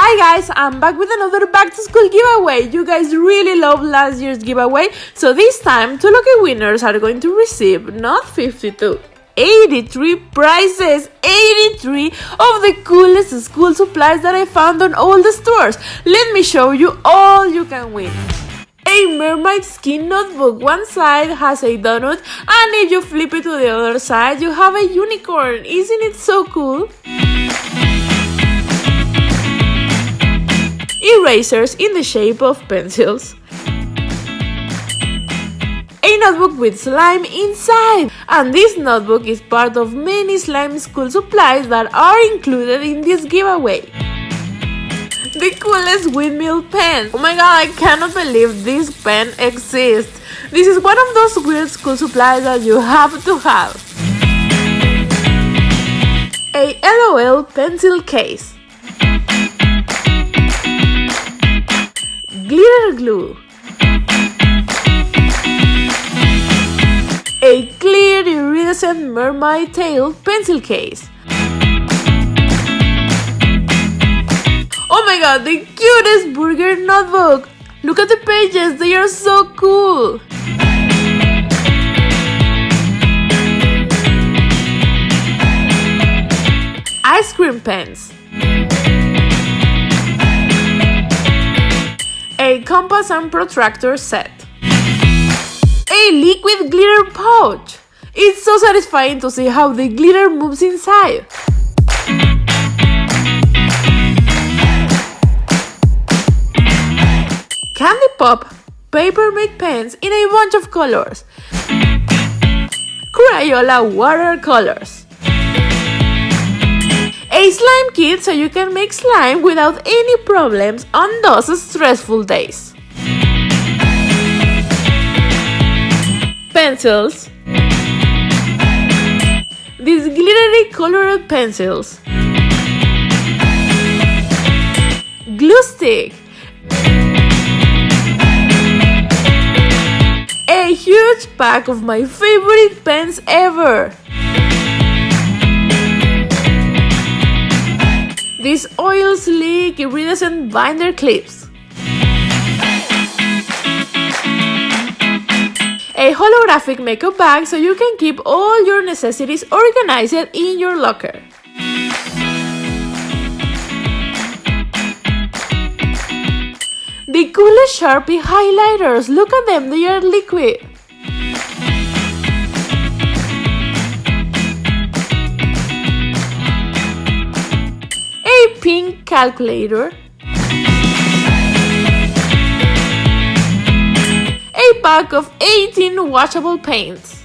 Hi guys, I'm back with another back to school giveaway. You guys really loved last year's giveaway, so this time 2 lucky winners are going to receive not 52, 83 prizes, 83 of the coolest school supplies that I found on all the stores. Let me show you all you can win. A mermaid skin notebook. One side has a donut, and if you flip it to the other side, you have a unicorn. Isn't it so cool? Erasers in the shape of pencils. A notebook with slime inside, and this notebook is part of many slime school supplies that are included in this giveaway. The coolest windmill pen. Oh my god, I cannot believe this pen exists. This is one of those weird school supplies that you have to have. A LOL pencil case. Glitter glue. A clear iridescent mermaid tail pencil case. Oh my god, the cutest burger notebook! Look at the pages, they are so cool! Ice cream pens. A compass and protractor set. A liquid glitter pouch. It's so satisfying to see how the glitter moves inside. Candy Pop Papermate pens in a bunch of colors. Crayola watercolors. A slime kit so you can make slime without any problems on those stressful days. Pencils. These glittery colored pencils. Glue stick. A huge pack of my favorite pens ever. These oil slick iridescent binder clips. A holographic makeup bag so you can keep all your necessities organized in your locker. The coolest Sharpie highlighters, look at them, they are liquid. A pink calculator. A pack of 18 washable paints.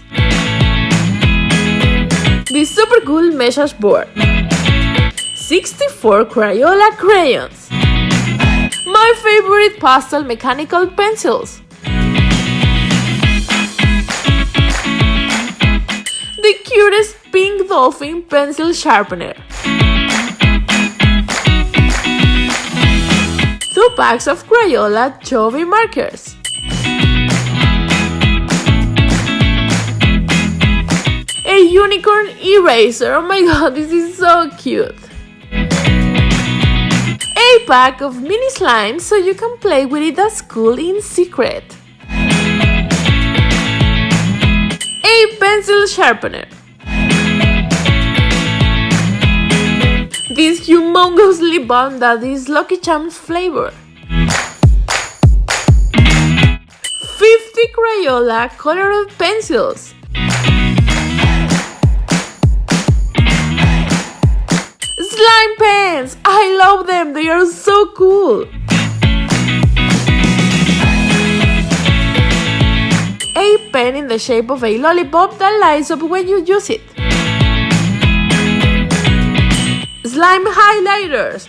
The super cool message board. 64 Crayola crayons. My favorite pastel mechanical pencils. The cutest pink dolphin pencil sharpener. 2 packs of Crayola chubby markers. A unicorn eraser. Oh my god, this is so cute. A pack of mini slimes so you can play with it at school in secret. A pencil sharpener. This humongously bomb that is Lucky Charms flavor. 50 Crayola colored pencils. Slime pens! I love them, they are so cool! A pen in the shape of a lollipop that lights up when you use it. Slime highlighters.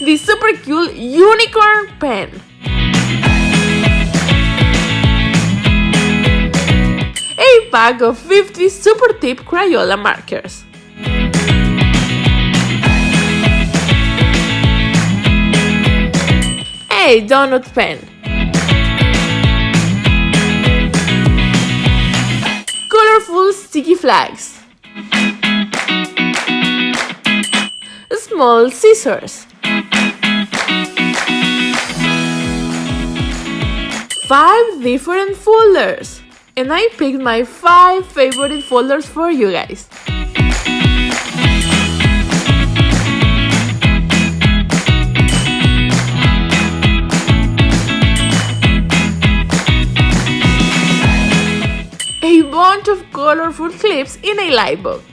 The super cool unicorn pen. A pack of 50 super tip Crayola markers. A donut pen. Colorful sticky flags. small scissors. 5 different folders. And I picked my 5 favorite folders for you guys. A bunch of colorful clips in a light bulb.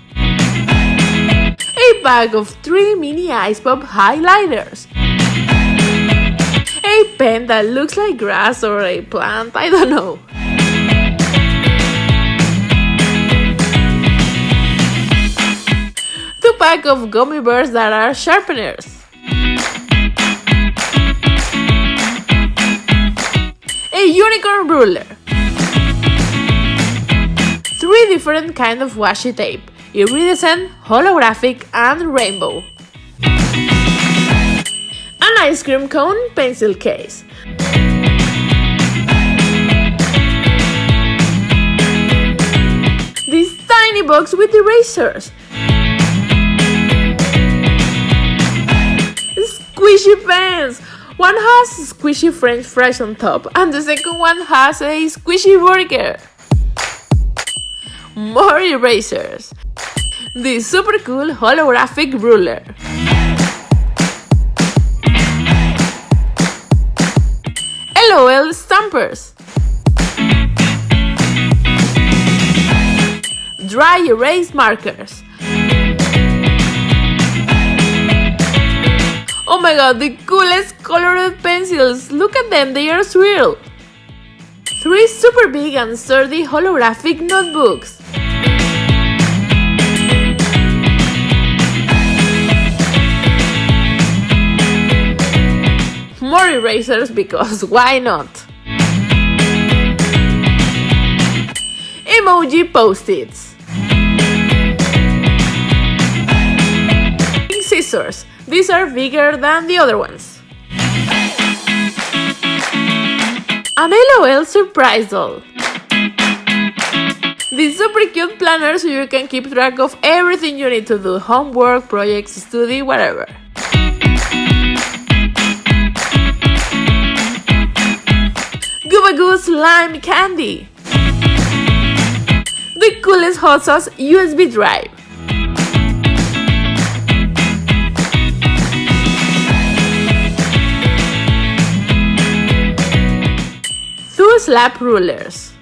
A bag of 3 mini Ice Pop highlighters. A pen that looks like grass or a plant, I don't know. Two pack of gummy bears that are sharpeners. A unicorn ruler. 3 different kinds of washi tape: iridescent, holographic, and rainbow. An ice cream cone pencil case. This tiny box with erasers. Squishy pens. One has squishy French fries on top, and the second one has a squishy burger. More erasers. This super cool holographic ruler. LOL stampers. Dry erase markers. Oh my god, the coolest colored pencils! Look at them, they are surreal! 3 super big and sturdy holographic notebooks. More erasers because why not? Emoji post-its. Big scissors. These are bigger than the other ones. An LOL surprise doll. This super cute planner so you can keep track of everything you need to do: homework, projects, study, whatever. Gooba Goo slime candy. The coolest hot sauce USB drive. Two slap rulers.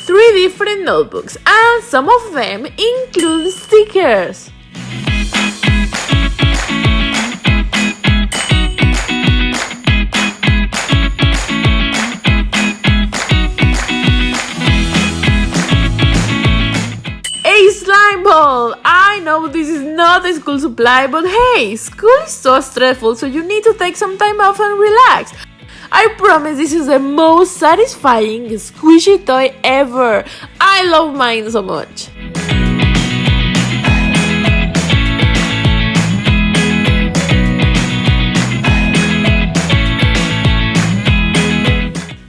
Three different notebooks, and some of them include stickers. Slime ball! I know this is not a school supply, but hey, school is so stressful, so you need to take some time off and relax. I promise this is the most satisfying squishy toy ever. I love mine so much.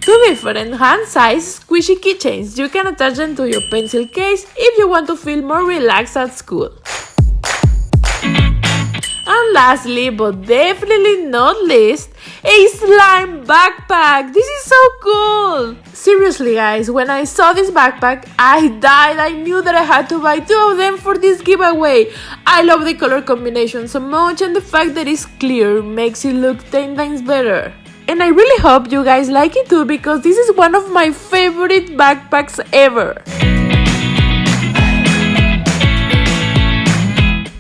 Two different hand-sized squishy keychains. You can attach them to your pencil case if you want to feel more relaxed at school. And lastly, but definitely not least, a slime backpack. This is so cool! Seriously guys, when I saw this backpack, I died. I knew that I had to buy 2 of them for this giveaway. I love the color combination so much, and the fact that it's clear makes it look 10 times better. And I really hope you guys like it too, because this is one of my favorite backpacks ever.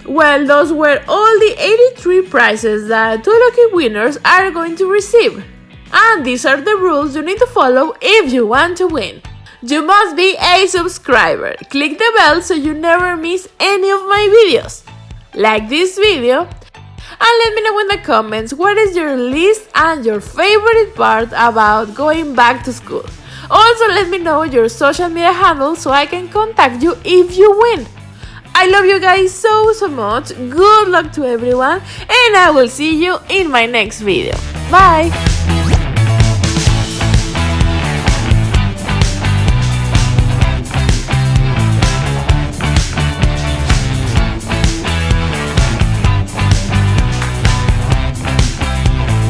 Well, those were all the 83 prizes that 2 lucky winners are going to receive. And these are the rules you need to follow if you want to win. You must be a subscriber. Click the bell so you never miss any of my videos. Like this video. And let me know in the comments what is your least and your favorite part about going back to school. Also, let me know your social media handles so I can contact you if you win. I love you guys so much. Good luck to everyone, and I will see you in my next video. Bye!